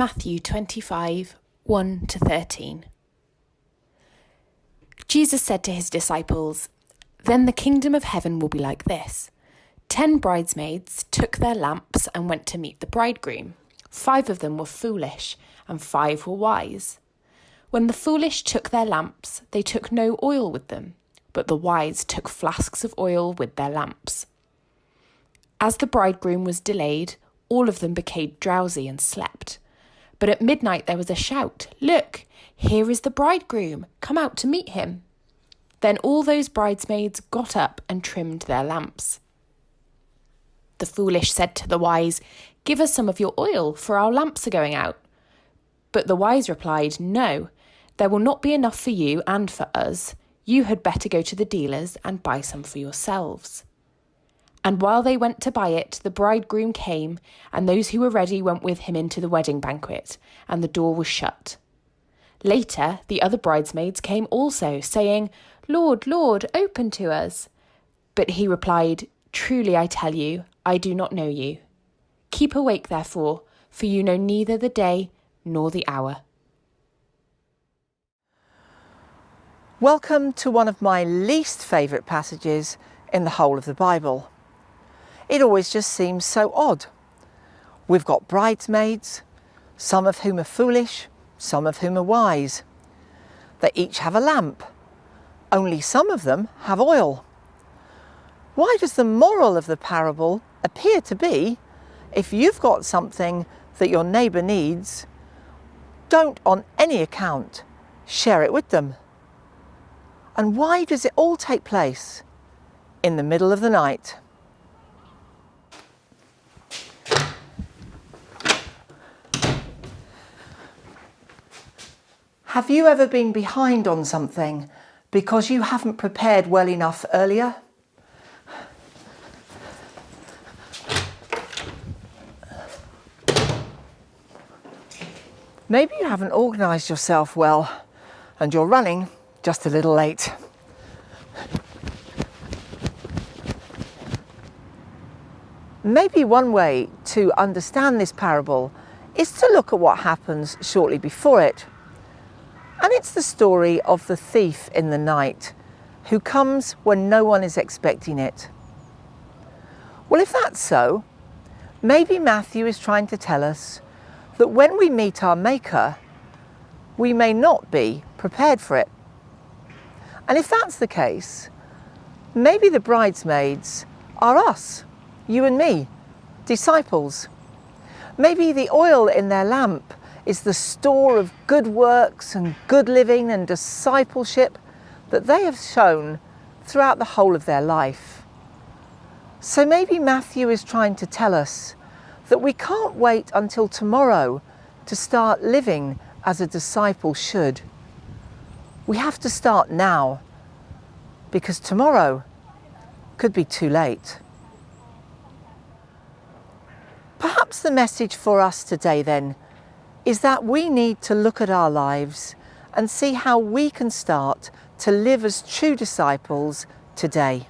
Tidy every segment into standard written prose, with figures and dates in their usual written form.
Matthew 25, 1 to 13. Jesus said to his disciples, "Then the kingdom of heaven will be like this. 10 bridesmaids took their lamps and went to meet the bridegroom. 5 of them were foolish, and 5 were wise. When the foolish took their lamps, they took no oil with them, but the wise took flasks of oil with their lamps. As the bridegroom was delayed, all of them became drowsy and slept. But at midnight there was a shout, 'Look, here is the bridegroom, come out to meet him.' Then all those bridesmaids got up and trimmed their lamps. The foolish said to the wise, 'Give us some of your oil, for our lamps are going out.' But the wise replied, 'No, there will not be enough for you and for us. You had better go to the dealers and buy some for yourselves.' And while they went to buy it, the bridegroom came, and those who were ready went with him into the wedding banquet, and the door was shut. Later, the other bridesmaids came also, saying, 'Lord, Lord, open to us.' But he replied, 'Truly I tell you, I do not know you. Keep awake, therefore, for you know neither the day nor the hour.'" Welcome to one of my least favourite passages in the whole of the Bible. It always just seems so odd. We've got bridesmaids, some of whom are foolish, some of whom are wise. They each have a lamp. Only some of them have oil. Why does the moral of the parable appear to be, if you've got something that your neighbour needs, don't on any account share it with them? And why does it all take place in the middle of the night? Have you ever been behind on something because you haven't prepared well enough earlier? Maybe you haven't organised yourself well and you're running just a little late. Maybe one way to understand this parable is to look at what happens shortly before it. And it's the story of the thief in the night who comes when no one is expecting it. Well, if that's so, maybe Matthew is trying to tell us that when we meet our Maker, we may not be prepared for it. And if that's the case, maybe the bridesmaids are us, you and me, disciples. Maybe the oil in their lamp is the store of good works and good living and discipleship that they have shown throughout the whole of their life. So maybe Matthew is trying to tell us that we can't wait until tomorrow to start living as a disciple should. We have to start now, because tomorrow could be too late. Perhaps the message for us today then is that we need to look at our lives and see how we can start to live as true disciples today.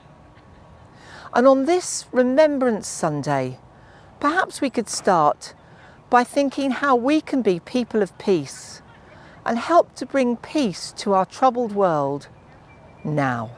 And on this Remembrance Sunday, perhaps we could start by thinking how we can be people of peace and help to bring peace to our troubled world now.